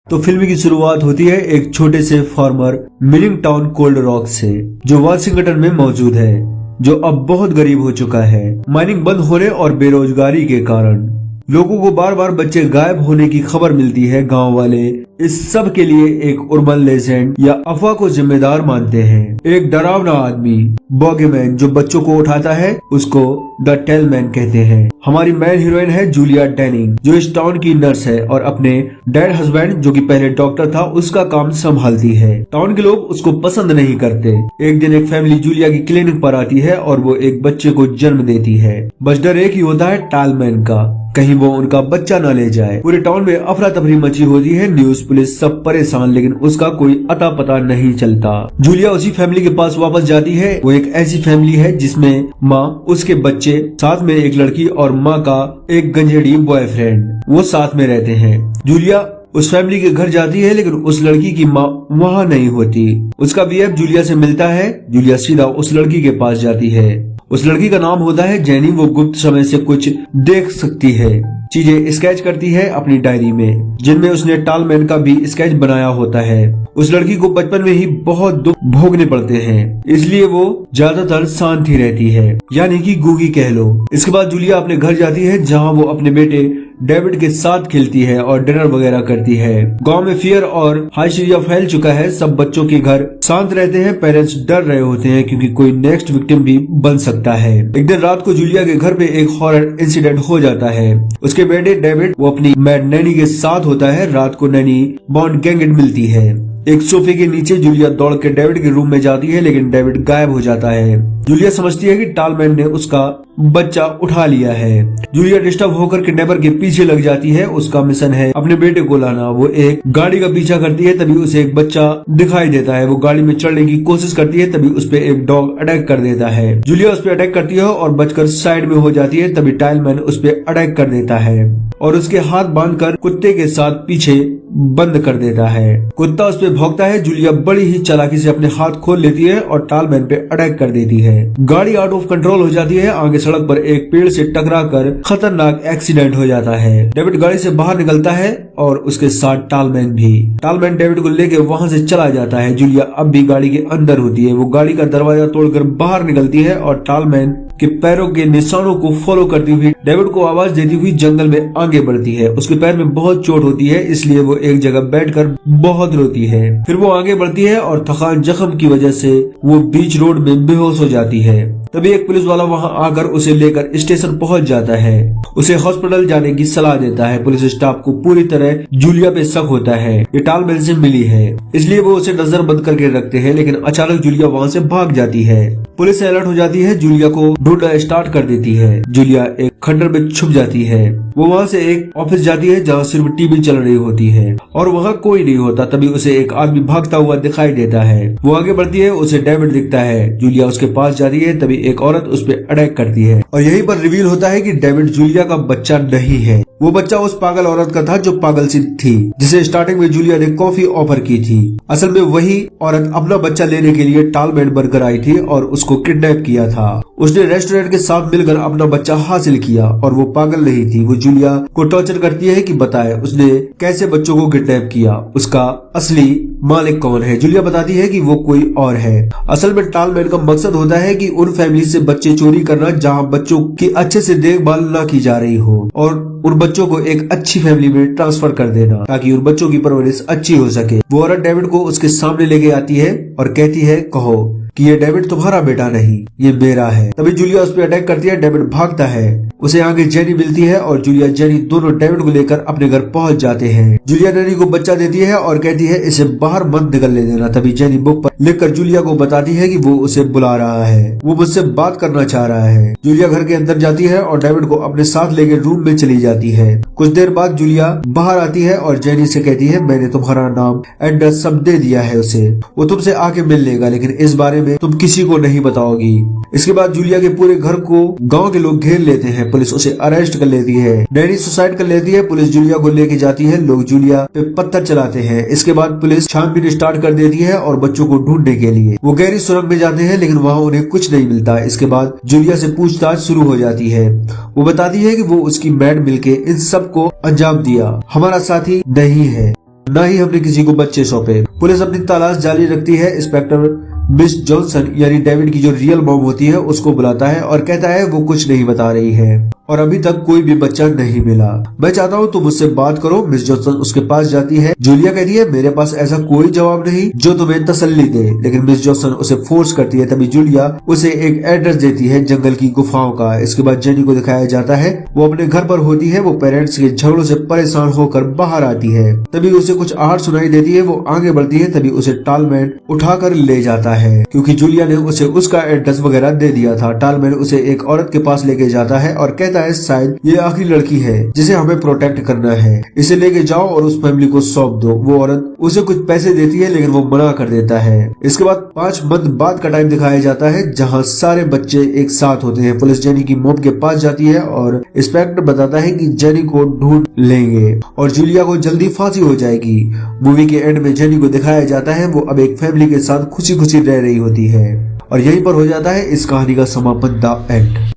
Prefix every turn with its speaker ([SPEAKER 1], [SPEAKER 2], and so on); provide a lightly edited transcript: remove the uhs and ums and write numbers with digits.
[SPEAKER 1] तो फिल्म की शुरुआत होती है एक छोटे से farmer meaning town cold rock से, जो वाशिंगटन में मौजूद है, जो अब बहुत गरीब हो चुका है। माइनिंग बंद होने और बेरोजगारी के कारण लोगों को बार बार बच्चे गायब होने की खबर मिलती है। गांव वाले इस सब के लिए एक उर्बन लेजेंड या अफवाह को जिम्मेदार मानते हैं। एक डरावना आदमी बॉगीमैन जो बच्चों को उठाता है, उसको द टेलमैन कहते हैं। हमारी मेन हीरोइन है जूलिया डेनिंग, जो इस टाउन की नर्स है और अपने डैड हस्बैंड, जो कि पहले डॉक्टर था, उसका काम संभालती है। टाउन के लोग उसको पसंद नहीं करते। एक दिन एक फैमिली जूलिया की क्लिनिक पर आती है और वो एक बच्चे को जन्म देती है। बस डर एक ही होता है टालमैन का, कहीं वो उनका बच्चा न ले जाए। पूरे टाउन में अफरा तफरी मची होती है। न्यूज पुलिस सब परेशान, लेकिन उसका कोई अता पता नहीं चलता। जूलिया उसी फैमिली के पास वापस जाती है। वो एक ऐसी फैमिली है जिसमें माँ, उसके बच्चे, साथ में एक लड़की और माँ का एक गंजेड़ी बॉयफ्रेंड, वो साथ में रहते हैं। जूलिया उस फैमिली के घर जाती है, लेकिन उस लड़की की माँ वहाँ नहीं होती। उसका बीएफ जूलिया से मिलता है। जूलिया सीधा उस लड़की के पास जाती है। उस लड़की का नाम होता है जेनी। वो गुप्त समय से कुछ देख सकती है, चीजें स्केच करती है अपनी डायरी में, जिनमें उसने टालमैन का भी स्केच बनाया होता है। उस लड़की को बचपन में ही बहुत दुख भोगने पड़ते हैं, इसलिए वो ज्यादातर शांत ही रहती है, यानी कि गूगी कह लो। इसके बाद जूलिया अपने घर जाती है, जहाँ वो अपने बेटे डेविड के साथ खेलती है और डिनर वगैरह करती है। गांव में फियर और हाइस्टीरिया फैल चुका है। सब बच्चों के घर शांत रहते हैं। पेरेंट्स डर रहे होते हैं क्योंकि कोई नेक्स्ट विक्टिम भी बन सकता है। एक दिन रात को जूलिया के घर पे एक हॉरर इंसिडेंट हो जाता है। उसके बेटे डेविड, वो अपनी मैड नैनी के साथ होता है। रात को नैनी बॉन्ड गैंगेट मिलती है। एक सोफे के नीचे जूलिया दौड़ के डेविड के रूम में जाती है, लेकिन डेविड गायब हो जाता है। जूलिया समझती है कि टालमैन ने उसका बच्चा उठा लिया है। जूलिया डिस्टर्ब होकर किडनैपर के पीछे लग जाती है। उसका मिशन है अपने बेटे को लाना। वो एक गाड़ी का पीछा करती है, तभी उसे एक बच्चा दिखाई देता है। वो गाड़ी में चढ़ने की कोशिश करती है, तभी उस पे एक डॉग अटैक कर देता है। जूलिया उस पे अटैक करती है और बचकर साइड में हो जाती है, तभी टालमैन उस पे अटैक कर देता है और उसके हाथ बांधकर कुत्ते के साथ पीछे बंद कर देता है। कुत्ता उस पे भौंकता है। जूलिया बड़ी ही चालाकी से अपने हाथ खोल लेती है और टालमैन पे अटैक कर देती है। गाड़ी आउट ऑफ कंट्रोल हो जाती है। आगे सड़क पर एक पेड़ से टकराकर खतरनाक एक्सीडेंट हो जाता है। डेविड गाड़ी से बाहर निकलता है और उसके साथ टालमैन भी। टालमैन डेविड को लेके वहाँ से चला जाता है। जूलिया अब भी गाड़ी के अंदर होती है। वो गाड़ी का दरवाजा तोड़कर बाहर निकलती है और टालमैन के पैरों के निशानों को फॉलो करती हुई डेविड को आवाज देती हुई जंगल में आगे बढ़ती है। उसके पैर में बहुत चोट होती है, इसलिए वो एक जगह बैठकर बहुत रोती है। फिर वो आगे बढ़ती है और थकान जख्म की वजह से वो बीच रोड में बेहोश हो जाती है। तभी एक पुलिस वाला वहाँ आकर उसे लेकर स्टेशन पहुँच जाता है। उसे हॉस्पिटल जाने की सलाह देता है। पुलिस स्टाफ को पूरी तरह जूलिया पे शक होता है। ये टालमैन से मिली है, इसलिए वो उसे नजर बंद करके रखते हैं, लेकिन अचानक जूलिया वहाँ से भाग जाती है। पुलिस अलर्ट हो जाती है। जूलिया को ढूंढना स्टार्ट कर देती है। जूलिया एक खंडर में छुप जाती है। वो वहाँ से एक ऑफिस जाती है जहाँ सिर्फ टीवी चल रही होती है और वहाँ कोई नहीं होता। तभी उसे एक आदमी भागता हुआ दिखाई देता है। वो आगे बढ़ती है, उसे डेविड दिखता है। जूलिया उसके पास जाती है, तभी एक औरत उस पर अटैक करती है और यहीं पर रिवील होता है कि डेविड जूलिया का बच्चा नहीं है। वो बच्चा उस पागल औरत का था जो पागल सी थी, जिसे स्टार्टिंग में जूलिया ने कॉफी ऑफर की थी। असल में वही औरत अपना बच्चा लेने के लिए टालमैन बनकर आई थी और उसको किडनैप किया था। उसने रेस्टोरेंट के साथ मिलकर अपना बच्चा हासिल किया और वो पागल नहीं थी। वो जूलिया को टॉर्चर करती है कि बताए उसने कैसे बच्चों को किडनैप किया, उसका असली मालिक कौन है। जूलिया बताती है कि वो कोई और है। असल में टालमैन का मकसद होता है कि उन फैमिली से बच्चे चोरी करना जहाँ बच्चों की अच्छे से देखभाल न की जा रही हो, और उन बच्चों को एक अच्छी फैमिली में ट्रांसफर कर देना ताकि उन बच्चों की परवरिश अच्छी हो सके। वो औरत डेविड को उसके सामने लेके आती है और कहती है, कहो कि ये डेविड तुम्हारा बेटा नहीं, ये मेरा है। तभी जूलिया उस पर अटैक करती है। डेविड भागता है। उसे आगे जेनी मिलती है और जूलिया जेनी दोनों डेविड को लेकर अपने घर पहुंच जाते हैं। जूलिया जेनी को बच्चा देती है और कहती है इसे बाहर मत निकलने देना। तभी जेनी बुक पर लिखकर जूलिया को बताती है कि वो उसे बुला रहा है, वो मुझसे बात करना चाह रहा है। जूलिया घर के अंदर जाती है और डेविड को अपने साथ लेकर रूम में चली जाती है। कुछ देर बाद जूलिया बाहर आती है और जेनी से कहती है, मैंने तुम्हारा नाम, एड्रेस सब दे दिया है उसे, वो तुमसे आके मिल लेगा, लेकिन इस बारे में तुम किसी को नहीं बताओगी। इसके बाद जूलिया के पूरे घर को गांव के लोग घेर लेते हैं। पुलिस उसे अरेस्ट कर लेती है। डैनी सुसाइड कर लेती है। पुलिस जूलिया को लेके जाती है। लोग जूलिया पे पत्थर चलाते हैं। इसके बाद पुलिस छानबीन स्टार्ट कर देती है और बच्चों को ढूंढने के लिए वो गहरी सुरंग में जाते हैं, लेकिन वहाँ उन्हें कुछ नहीं मिलता। इसके बाद जूलिया से पूछताछ शुरू हो जाती है। वो बताती है कि वो उसकी मैड मिलके इन सब को अंजाम दिया, हमारा साथी नहीं है। न ही हमने किसी को बच्चे सौंपे। पुलिस अपनी तलाश जारी रखती है। इंस्पेक्टर मिस जॉनसन यानी डेविड की जो रियल मॉम होती है उसको बुलाता है और कहता है वो कुछ नहीं बता रही है और अभी तक कोई भी बच्चा नहीं मिला। मैं चाहता हूँ तुम मुझसे बात करो। मिस जॉनसन उसके पास जाती है। जूलिया कहती है मेरे पास ऐसा कोई जवाब नहीं जो तुम्हें तसल्ली दे, लेकिन मिस जॉनसन उसे फोर्स करती है। तभी जूलिया उसे एक एड्रेस देती है जंगल की गुफाओं का। इसके बाद जेनी को दिखाया जाता है वो अपने घर पर होती है। वो पेरेंट्स के झगड़ों से परेशान होकर बाहर आती है। तभी उसे कुछ आहट सुनाई देती है। वो आगे बढ़ती है। तभी उसे टालमैन उठाकर ले जाता है क्योंकि जूलिया ने उसे उसका एड्रेस वगैरह दे दिया था। टालमैन उसे एक औरत के पास लेके जाता है और कहता है शायद ये आखिरी लड़की है जिसे हमें प्रोटेक्ट करना है, इसे लेके जाओ और उस फैमिली को सौंप दो। वो औरत उसे कुछ पैसे देती है लेकिन वो मना कर देता है। इसके बाद 5 मंथ बाद का टाइम दिखाया जाता है जहाँ सारे बच्चे एक साथ होते हैं। पुलिस जेनी की मॉम के पास जाती है और इंस्पेक्टर बताता है कि जेनी को ढूंढ लेंगे और जूलिया को जल्दी फांसी हो जाएगी। मूवी के एंड में जेनी को दिखाया जाता है वो अब एक फैमिली के साथ खुशी खुशी रह रही होती है और यहीं पर हो जाता है इस कहानी का समापन, द एंड।